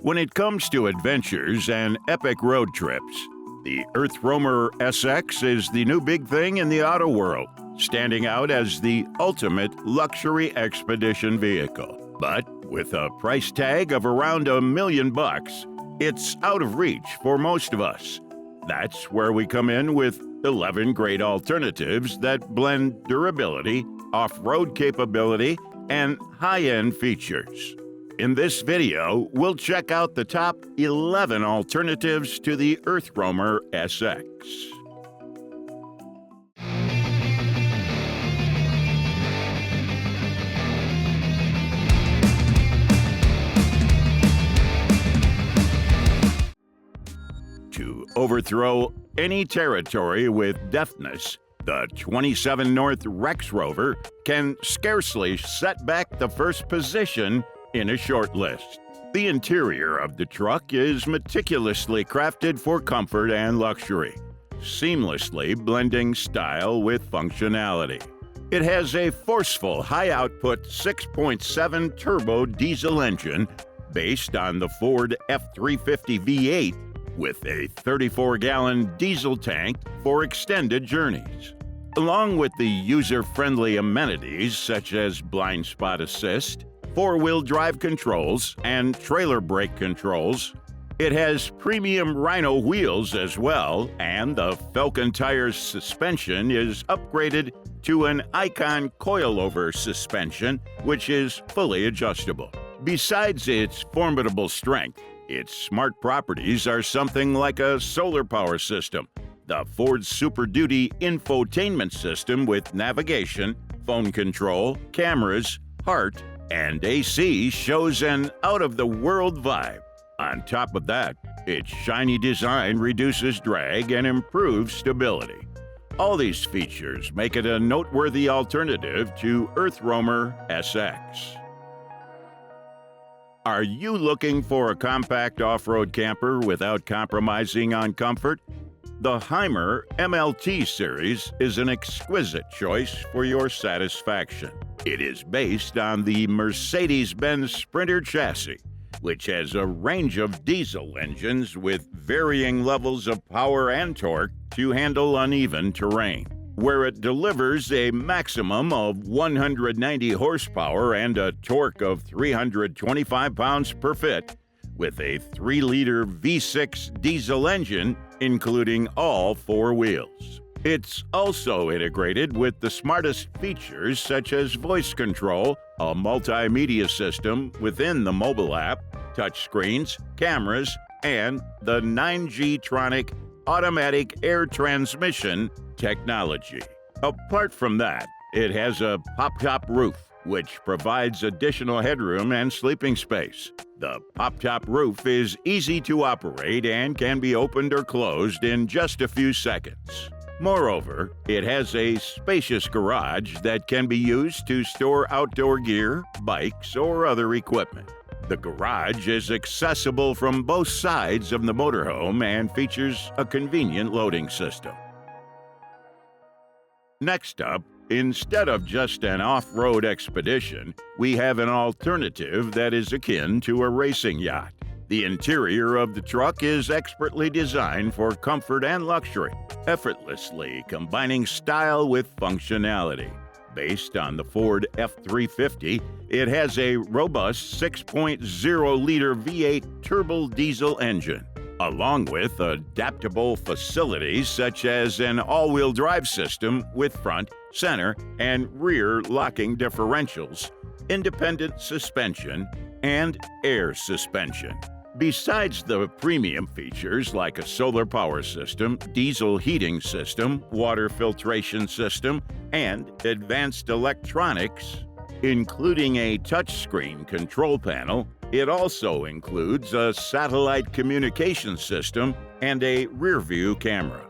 When it comes to adventures and epic road trips, the EarthRoamer SX is the new big thing in the auto world, standing out as the ultimate luxury expedition vehicle. But with a price tag of around $1 million, it's out of reach for most of us. That's where we come in with 11 great alternatives that blend durability, off-road capability, and high-end features. In this video, we'll check out the top 11 alternatives to the EarthRoamer SX. To overthrow any territory with deftness, the 27 North RexRover can scarcely set back the first position in a short list. The interior of the truck is meticulously crafted for comfort and luxury, seamlessly blending style with functionality. It has a forceful high-output 6.7 turbo diesel engine based on the Ford F350 V8 with a 34-gallon diesel tank for extended journeys. Along with the user-friendly amenities such as blind spot assist, four-wheel drive controls, and trailer brake controls, it has premium Rhino wheels as well, and the Falcon Tires suspension is upgraded to an Icon coilover suspension, which is fully adjustable. Besides its formidable strength, its smart properties are something like a solar power system, the Ford Super Duty infotainment system with navigation, phone control, cameras, heart, and AC shows an out-of-the-world vibe. On top of that, its shiny design reduces drag and improves stability. All these features make it a noteworthy alternative to EarthRoamer SX. Are you looking for a compact off-road camper without compromising on comfort? The Hymer MLT series is an exquisite choice for your satisfaction. It is based on the Mercedes-Benz Sprinter chassis, which has a range of diesel engines with varying levels of power and torque to handle uneven terrain, where it delivers a maximum of 190 horsepower and a torque of 325 pounds-per-foot, with a 3-liter V6 diesel engine, including all four wheels. It's also integrated with the smartest features such as voice control, a multimedia system within the mobile app, touchscreens, cameras, and the 9G-tronic automatic air transmission technology. Apart from that, it has a pop-top roof, which provides additional headroom and sleeping space. The pop-top roof is easy to operate and can be opened or closed in just a few seconds. Moreover, it has a spacious garage that can be used to store outdoor gear, bikes, or other equipment. The garage is accessible from both sides of the motorhome and features a convenient loading system. Next up, instead of just an off-road expedition, we have an alternative that is akin to a racing yacht. The interior of the truck is expertly designed for comfort and luxury, effortlessly combining style with functionality. Based on the Ford F350, it has a robust 6.0-liter V8 turbo diesel engine, along with adaptable facilities such as an all-wheel drive system with front, center, and rear locking differentials, independent suspension, and air suspension. Besides the premium features like a solar power system, diesel heating system, water filtration system, and advanced electronics, including a touchscreen control panel, it also includes a satellite communication system and a rear-view camera.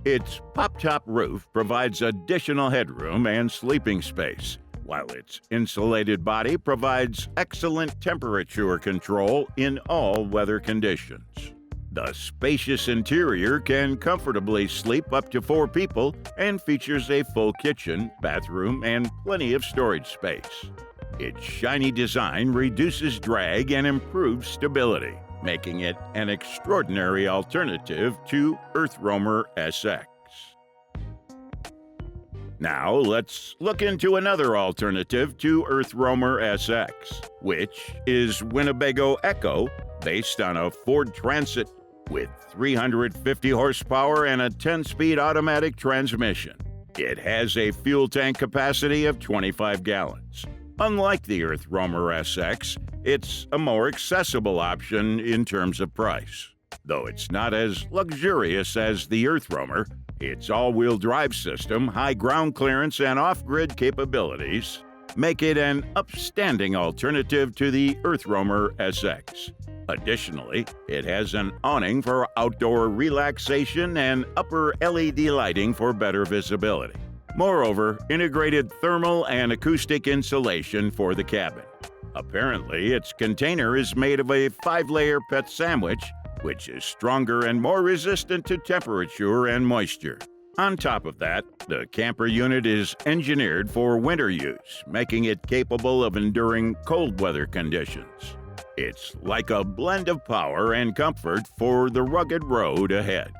Its pop-top roof provides additional headroom and sleeping space, while its insulated body provides excellent temperature control in all weather conditions. The spacious interior can comfortably sleep up to 4 people and features a full kitchen, bathroom, and plenty of storage space. Its shiny design reduces drag and improves stability, making it an extraordinary alternative to EarthRoamer SX. Now let's look into another alternative to EarthRoamer SX, which is Winnebago Ekko, based on a Ford Transit with 350 horsepower and a 10-speed automatic transmission. It has a fuel tank capacity of 25 gallons. Unlike the EarthRoamer SX, it's a more accessible option in terms of price. Though it's not as luxurious as the EarthRoamer, its all-wheel drive system, high ground clearance, and off-grid capabilities make it an upstanding alternative to the EarthRoamer SX. Additionally, it has an awning for outdoor relaxation and upper LED lighting for better visibility. Moreover, integrated thermal and acoustic insulation for the cabin. Apparently, its container is made of a 5-layer pet sandwich, which is stronger and more resistant to temperature and moisture. On top of that, the camper unit is engineered for winter use, making it capable of enduring cold weather conditions. It's like a blend of power and comfort for the rugged road ahead.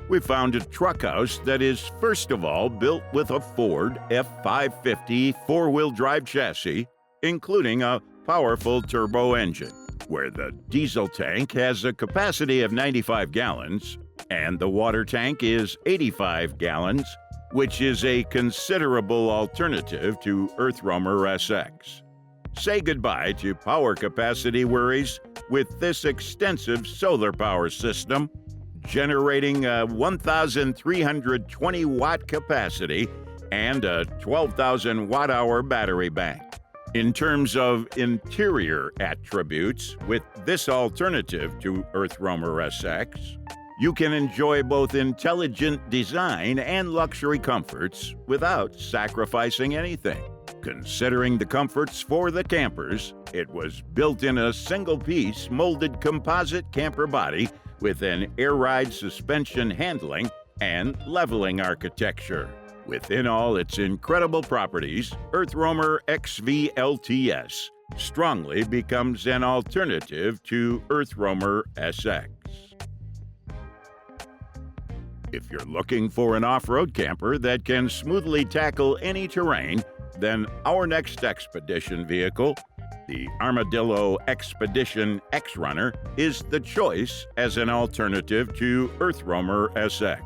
We found a truck house that is first of all built with a Ford F550 4-wheel drive chassis, including a powerful turbo engine, where the diesel tank has a capacity of 95 gallons and the water tank is 85 gallons, which is a considerable alternative to EarthRoamer SX. Say goodbye to power capacity worries with this extensive solar power system, generating a 1,320 watt capacity and a 12,000 watt-hour battery bank. In terms of interior attributes, with this alternative to EarthRoamer SX, you can enjoy both intelligent design and luxury comforts without sacrificing anything. Considering the comforts for the campers, it was built in a single-piece molded composite camper body with an air ride suspension handling and leveling architecture. Within all its incredible properties, EarthRoamer XV LTS strongly becomes an alternative to EarthRoamer SX. If you're looking for an off-road camper that can smoothly tackle any terrain, then our next expedition vehicle, the Armadillo Expedition X-Runner, is the choice as an alternative to EarthRoamer SX.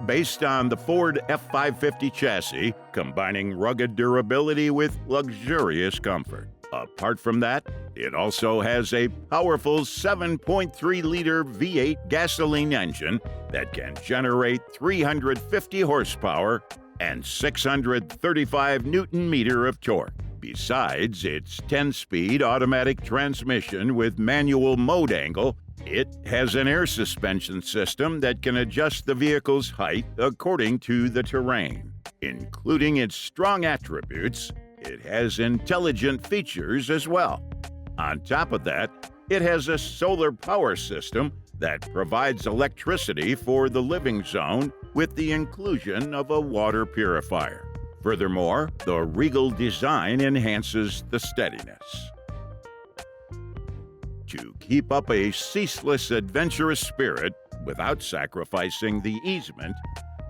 Based on the Ford F550 chassis, combining rugged durability with luxurious comfort. Apart from that, it also has a powerful 7.3-liter V8 gasoline engine that can generate 350 horsepower and 635 Newton-meter of torque. Besides its 10-speed automatic transmission with manual mode angle, it has an air suspension system that can adjust the vehicle's height according to the terrain. Including its strong attributes, it has intelligent features as well. On top of that, it has a solar power system that provides electricity for the living zone with the inclusion of a water purifier. Furthermore, the regal design enhances the steadiness. To keep up a ceaseless adventurous spirit without sacrificing the easement,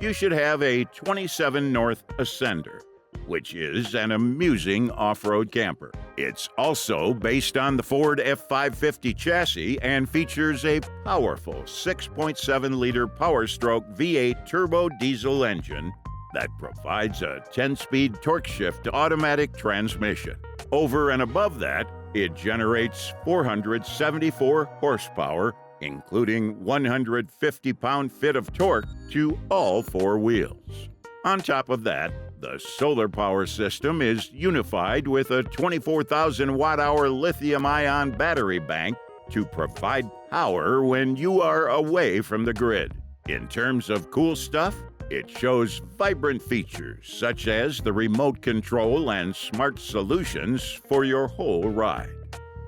you should have a 27 North Ascender, which is an amusing off-road camper. It's also based on the Ford F550 chassis and features a powerful 6.7-liter Powerstroke V8 turbo diesel engine that provides a 10-speed torque-shift automatic transmission. Over and above that, it generates 474 horsepower, including 150 pound-feet of torque to all four wheels. On top of that, the solar power system is unified with a 24,000 watt-hour lithium-ion battery bank to provide power when you are away from the grid. In terms of cool stuff, it shows vibrant features such as the remote control and smart solutions for your whole ride.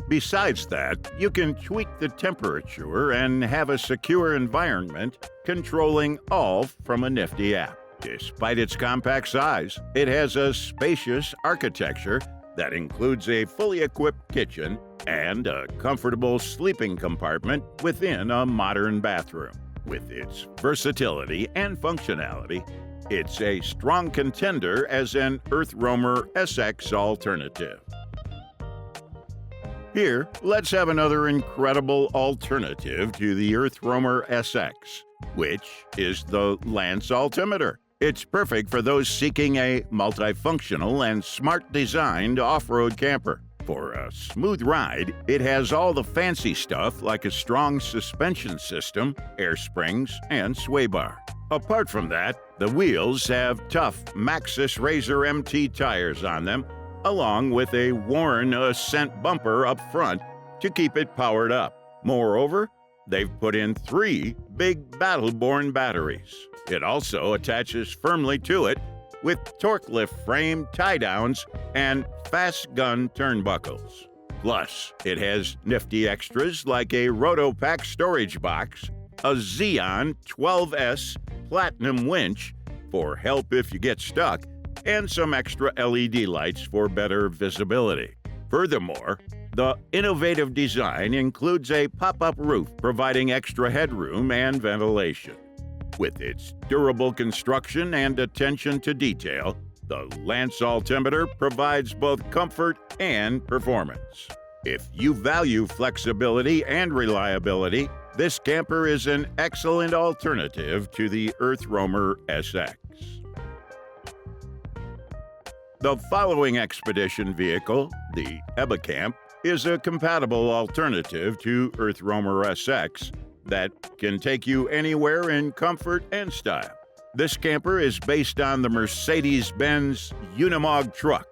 Besides that, you can tweak the temperature and have a secure environment, controlling all from a nifty app. Despite its compact size, it has a spacious architecture that includes a fully equipped kitchen and a comfortable sleeping compartment within a modern bathroom. With its versatility and functionality, it's a strong contender as an EarthRoamer SX alternative. Here, let's have another incredible alternative to the EarthRoamer SX, which is the Lance Altimeter. It's perfect for those seeking a multifunctional and smart-designed off-road camper. For a smooth ride, it has all the fancy stuff like a strong suspension system, air springs, and sway bar. Apart from that, the wheels have tough Maxxis Razor MT tires on them, along with a Warren Ascent bumper up front to keep it powered up. Moreover, they've put in 3 big Battle-Born batteries. It also attaches firmly to it with torque lift frame tie-downs and fast gun turnbuckles. Plus, it has nifty extras like a Rotopack storage box, a Xeon 12S Platinum winch for help if you get stuck, and some extra LED lights for better visibility. Furthermore, the innovative design includes a pop-up roof providing extra headroom and ventilation. With its durable construction and attention to detail, the Lance Altimeter provides both comfort and performance. If you value flexibility and reliability, this camper is an excellent alternative to the EarthRoamer SX. The following expedition vehicle, the Ebacamp, is a compatible alternative to EarthRoamer SX that can take you anywhere in comfort and style. This camper is based on the Mercedes-Benz Unimog truck,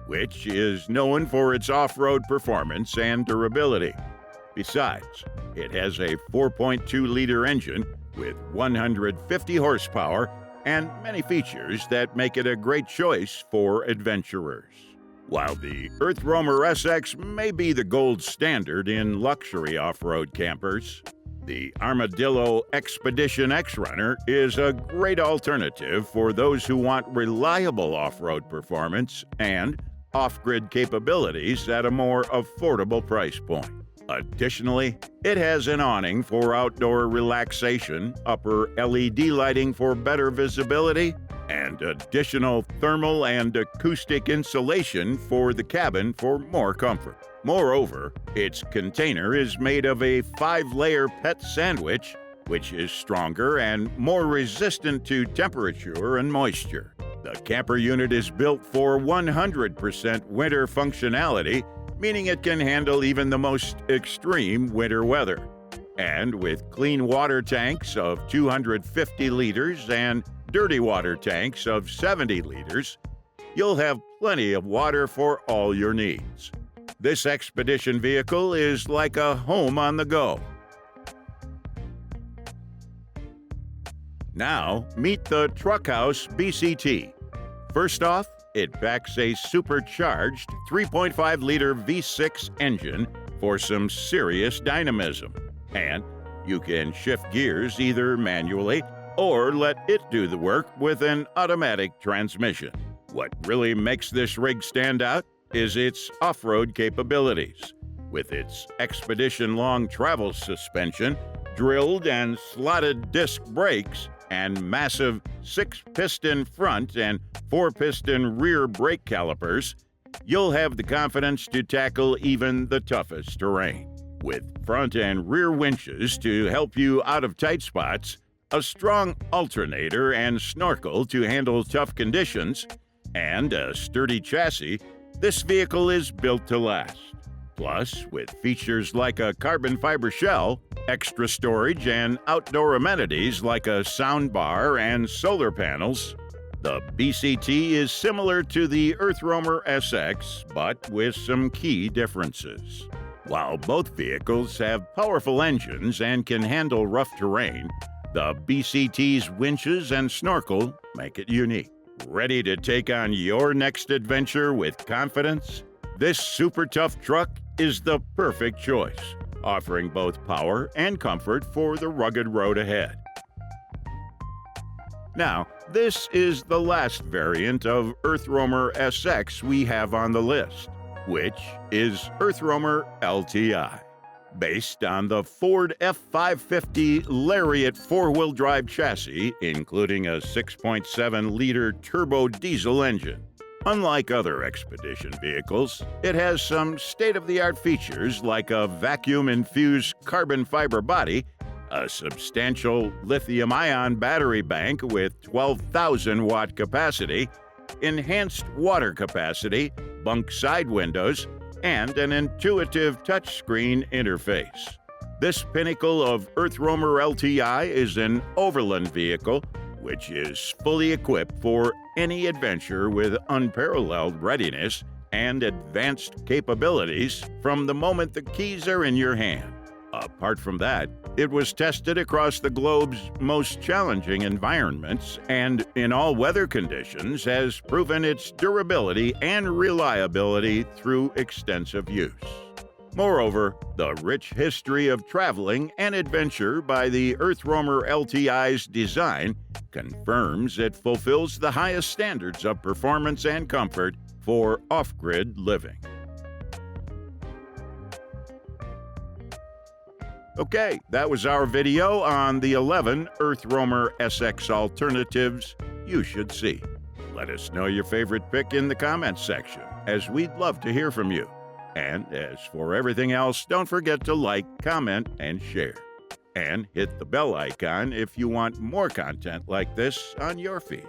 which is known for its off-road performance and durability. Besides, it has a 4.2-liter engine with 150 horsepower and many features that make it a great choice for adventurers. While the EarthRoamer SX may be the gold standard in luxury off-road campers, the Armadillo Expedition X-Runner is a great alternative for those who want reliable off-road performance and off-grid capabilities at a more affordable price point. Additionally, it has an awning for outdoor relaxation, upper LED lighting for better visibility, and additional thermal and acoustic insulation for the cabin for more comfort. Moreover, its container is made of a 5-layer pet sandwich, which is stronger and more resistant to temperature and moisture. The camper unit is built for 100% winter functionality, meaning it can handle even the most extreme winter weather. And with clean water tanks of 250 liters and dirty water tanks of 70 liters, you'll have plenty of water for all your needs. This expedition vehicle is like a home on the go. Now, meet the House BCT. First off, it packs a supercharged 3.5-liter V6 engine for some serious dynamism. And you can shift gears either manually or let it do the work with an automatic transmission. What really makes this rig stand out is its off-road capabilities. With its Expedition long travel suspension, drilled and slotted disc brakes, and massive 6-piston front and 4-piston rear brake calipers, you'll have the confidence to tackle even the toughest terrain. With front and rear winches to help you out of tight spots, a strong alternator and snorkel to handle tough conditions, and a sturdy chassis, this vehicle is built to last. Plus, with features like a carbon fiber shell, extra storage, and outdoor amenities like a sound bar and solar panels, the BCT is similar to the EarthRoamer SX, but with some key differences. While both vehicles have powerful engines and can handle rough terrain, the BCT's winches and snorkel make it unique. Ready to take on your next adventure with confidence? This super tough truck is the perfect choice, offering both power and comfort for the rugged road ahead. Now, This is the last variant of EarthRoamer SX we have on the list, which is EarthRoamer LTi. Based on the Ford F550 Lariat four-wheel drive chassis, including a 6.7-liter turbo diesel engine. Unlike other expedition vehicles, it has some state-of-the-art features like a vacuum-infused carbon fiber body, a substantial lithium-ion battery bank with 12,000 watt capacity, enhanced water capacity, bunk side windows, and an intuitive touchscreen interface. This pinnacle of EarthRoamer LTi is an overland vehicle which is fully equipped for any adventure with unparalleled readiness and advanced capabilities from the moment the keys are in your hand. Apart from that, it was tested across the globe's most challenging environments and in all weather conditions has proven its durability and reliability through extensive use. Moreover, the rich history of traveling and adventure by the EarthRoamer LTi's design confirms it fulfills the highest standards of performance and comfort for off-grid living. Okay, that was our video on the 11 EarthRoamer SX alternatives you should see. Let us know your favorite pick in the comments section, as we'd love to hear from you. And as for everything else, don't forget to like, comment, and share. And hit the bell icon if you want more content like this on your feed.